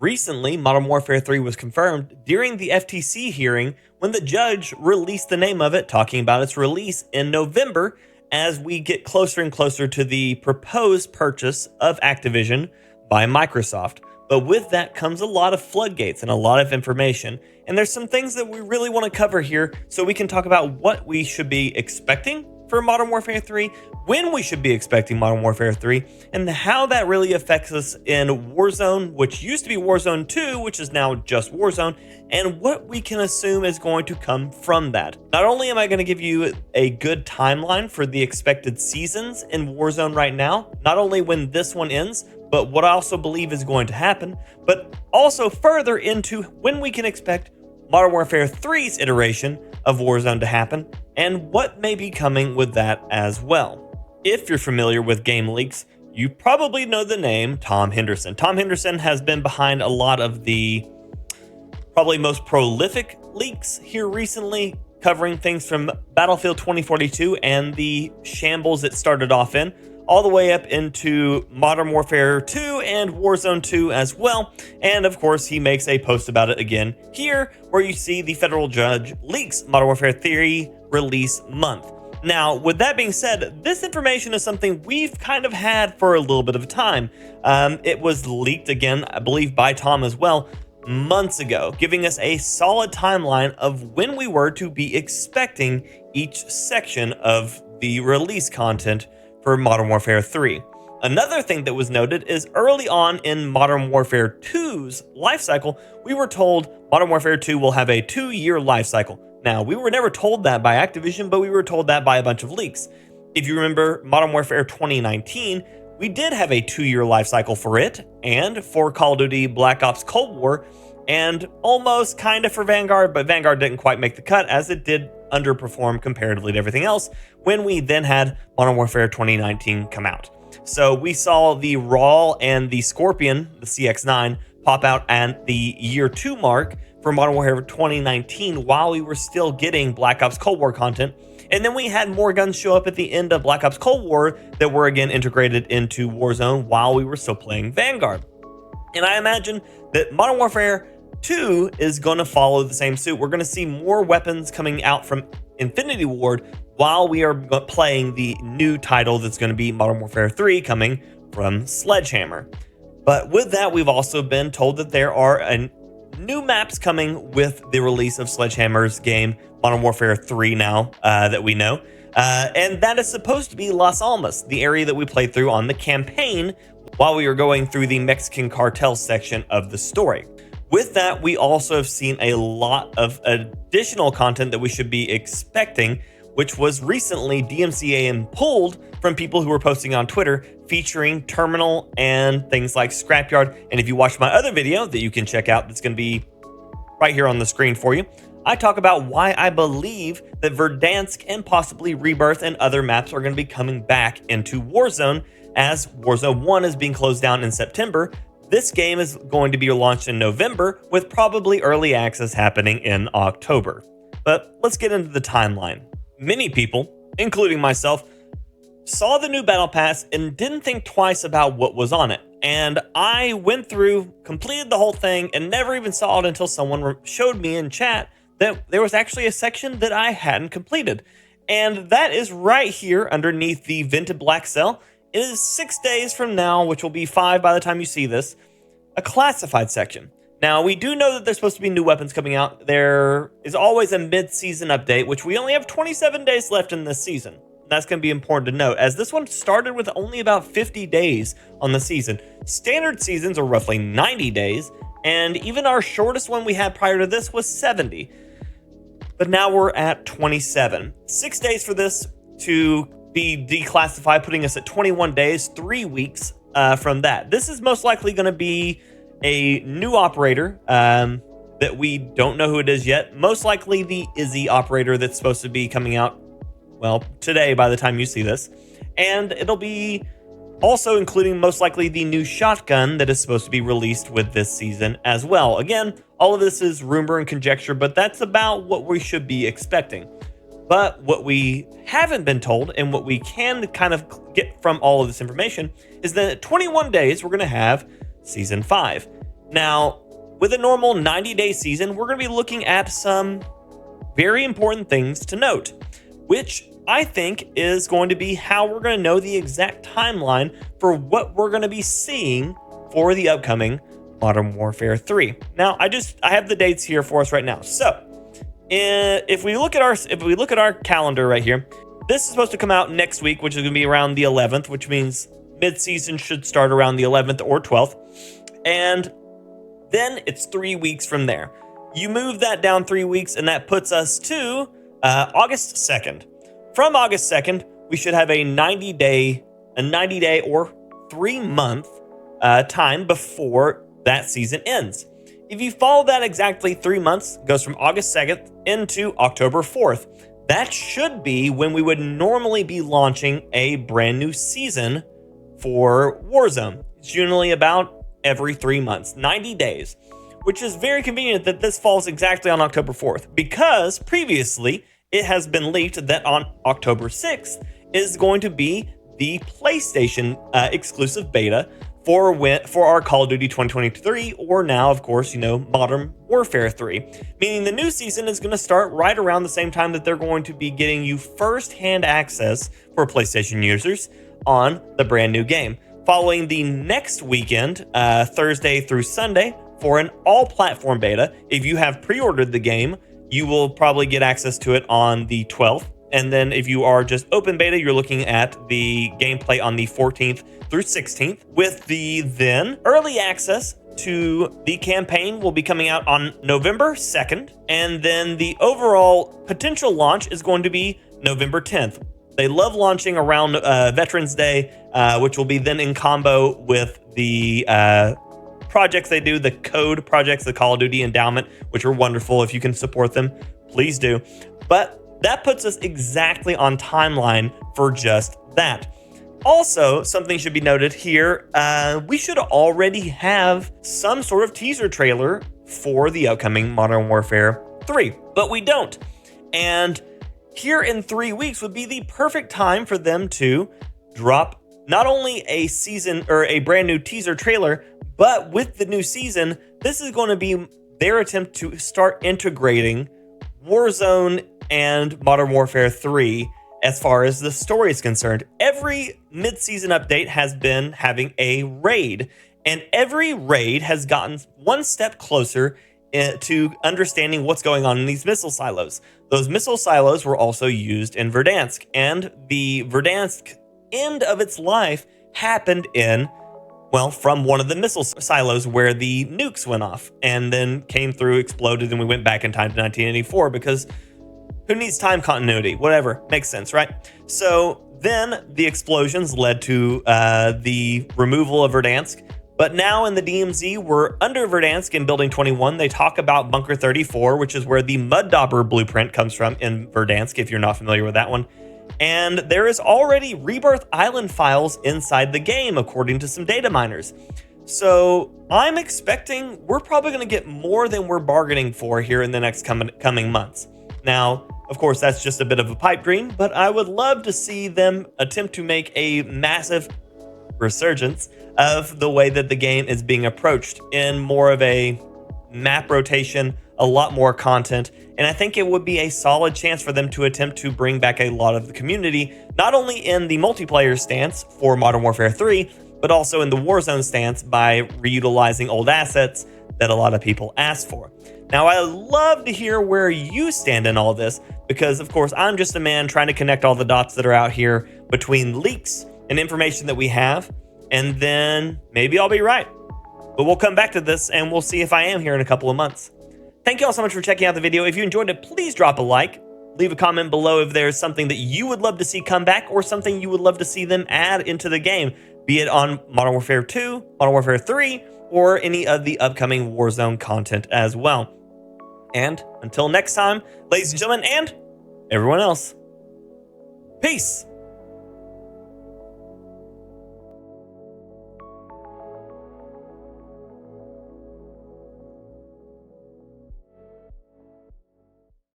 Recently, Modern Warfare 3 was confirmed during the FTC hearing when the judge released the name of it, talking about its release in November as we get closer and closer to the proposed purchase of Activision by Microsoft. But with that comes a lot of floodgates and a lot of information. And there's some things that we really want to cover here so we can talk about what we should be expecting for Modern Warfare 3, when we should be expecting Modern Warfare 3, and how that really affects us in Warzone, which used to be Warzone 2, which is now just Warzone, and what we can assume is going to come from that. Not only am I going to give you a good timeline for the expected seasons in Warzone right now, not only when this one ends, but what I also believe is going to happen, but also further into when we can expect Modern Warfare 3's iteration of Warzone to happen, and what may be coming with that as well. If you're familiar with game leaks, you probably know the name Tom Henderson. Tom Henderson has been behind a lot of the probably most prolific leaks here recently, covering things from Battlefield 2042 and the shambles it started off in, all the way up into Modern Warfare 2 and Warzone 2 as well. And of course, he makes a post about it again here, where you see the federal judge leaks Modern Warfare 3 release month. Now, with that being said, this information is something we've kind of had for a little bit of time. It was leaked again, I believe, by Tom as well, months ago, giving us a solid timeline of when we were to be expecting each section of the release content for Modern Warfare 3. Another thing that was noted is early on in Modern Warfare 2's life cycle, we were told Modern Warfare 2 will have a 2-year life cycle. Now, we were never told that by Activision, but we were told that by a bunch of leaks. If you remember Modern Warfare 2019, we did have a 2-year life cycle for it, and for Call of Duty Black Ops Cold War, and almost kind of for Vanguard, but Vanguard didn't quite make the cut as it did underperform comparatively to everything else when we then had Modern Warfare 2019 come out. So we saw the Royale and the Scorpion, the CX-9, pop out at the year 2 mark for Modern Warfare 2019 while we were still getting Black Ops Cold War content. And then we had more guns show up at the end of Black Ops Cold War that were again integrated into Warzone while we were still playing Vanguard. And I imagine that Modern Warfare 2 is going to follow the same suit. We're going to see more weapons coming out from Infinity Ward while we are playing the new title that's going to be Modern Warfare 3 coming from Sledgehammer. But with that, we've also been told that there are new maps coming with the release of Sledgehammer's game, Modern Warfare 3 now, that we know. And that is supposed to be Las Almas, the area that we played through on the campaign while we were going through the Mexican cartel section of the story. With that, we also have seen a lot of additional content that we should be expecting, which was recently DMCA and pulled from people who were posting on Twitter featuring Terminal and things like Scrapyard. And if you watch my other video that you can check out, that's going to be right here on the screen for you, I talk about why I believe that Verdansk and possibly Rebirth and other maps are going to be coming back into Warzone, as Warzone 1 is being closed down in September. This game is going to be launched in November, with probably early access happening in October. But let's get into the timeline. Many people, including myself, saw the new Battle Pass and didn't think twice about what was on it. And I went through, completed the whole thing, and never even saw it until someone showed me in chat that there was actually a section that I hadn't completed. And that is right here underneath the Vented Black Cell. It is 6 days from now, which will be 5 by the time you see this, a classified section. Now, we do know that there's supposed to be new weapons coming out. There is always a mid-season update, which we only have 27 days left in this season. That's going to be important to note, as this one started with only about 50 days on the season. Standard seasons are roughly 90 days, and even our shortest one we had prior to this was 70. But now we're at 27. 6 days for this to be declassified, putting us at 21 days, 3 weeks from that. This is most likely going to be a new operator that we don't know who it is yet. Most likely the Izzy operator that's supposed to be coming out, well, today by the time you see this. And it'll be also including most likely the new shotgun that is supposed to be released with this season as well. Again, all of this is rumor and conjecture, but that's about what we should be expecting. But what we haven't been told, and what we can kind of get from all of this information, is that at 21 days, we're going to have Season 5. Now, with a normal 90-day season, we're going to be looking at some very important things to note, which I think is going to be how we're going to know the exact timeline for what we're going to be seeing for the upcoming Modern Warfare 3. Now, I have the dates here for us right now. So, if we look at our calendar right here, this is supposed to come out next week, which is going to be around the 11th, which means mid-season should start around the 11th or 12th. And then it's 3 weeks from there. You move that down 3 weeks, and that puts us to August 2nd. From August 2nd, we should have a 90-day or 3-month time before that season ends. If you follow that exactly 3 months, goes from August 2nd into October 4th. That should be when we would normally be launching a brand new season for Warzone. It's generally about every 3 months, 90 days, which is very convenient that this falls exactly on October 4th, because previously it has been leaked that on October 6th is going to be the PlayStation exclusive beta for our Call of Duty 2023, or now, of course, Modern Warfare 3. Meaning the new season is going to start right around the same time that they're going to be getting you first-hand access for PlayStation users on the brand new game. Following the next weekend, Thursday through Sunday, for an all-platform beta. If you have pre-ordered the game, you will probably get access to it on the 12th. And then if you are just open beta, you're looking at the gameplay on the 14th through 16th. With the then early access to the campaign will be coming out on November 2nd. And then the overall potential launch is going to be November 10th. They love launching around Veterans Day, which will be then in combo with the projects they do, the code projects, the Call of Duty Endowment, which are wonderful. If you can support them, please do. But that puts us exactly on timeline for just that. Also, something should be noted here. We should already have some sort of teaser trailer for the upcoming Modern Warfare 3, but we don't. And here in 3 weeks would be the perfect time for them to drop not only a season or a brand new teaser trailer, but with the new season, this is going to be their attempt to start integrating Warzone and Modern Warfare 3 as far as the story is concerned. Every mid-season update has been having a raid, and every raid has gotten one step closer to understanding what's going on in these missile silos. Those missile silos were also used in Verdansk, and the Verdansk end of its life happened from one of the missile silos where the nukes went off and then came through, exploded, and we went back in time to 1984 because who needs time continuity? Whatever, makes sense, right? So then the explosions led to the removal of Verdansk. But now in the DMZ, we're under Verdansk in Building 21. They talk about Bunker 34, which is where the Muddauber blueprint comes from in Verdansk, if you're not familiar with that one. And there is already Rebirth Island files inside the game, according to some data miners. So I'm expecting we're probably going to get more than we're bargaining for here in the next coming months. Now, of course, that's just a bit of a pipe dream, but I would love to see them attempt to make a massive resurgence of the way that the game is being approached in more of a map rotation, a lot more content, and I think it would be a solid chance for them to attempt to bring back a lot of the community, not only in the multiplayer stance for Modern Warfare 3, but also in the Warzone stance by reutilizing old assets that a lot of people ask for. Now, I love to hear where you stand in all this, because of course I'm just a man trying to connect all the dots that are out here between leaks and information that we have, and then maybe I'll be right. But we'll come back to this and we'll see if I am here in a couple of months. Thank you all so much for checking out the video. If you enjoyed it, please drop a like. Leave a comment below if there's something that you would love to see come back or something you would love to see them add into the game, be it on Modern Warfare 2, Modern Warfare 3, or any of the upcoming Warzone content as well. And until next time, ladies and gentlemen, and everyone else, peace.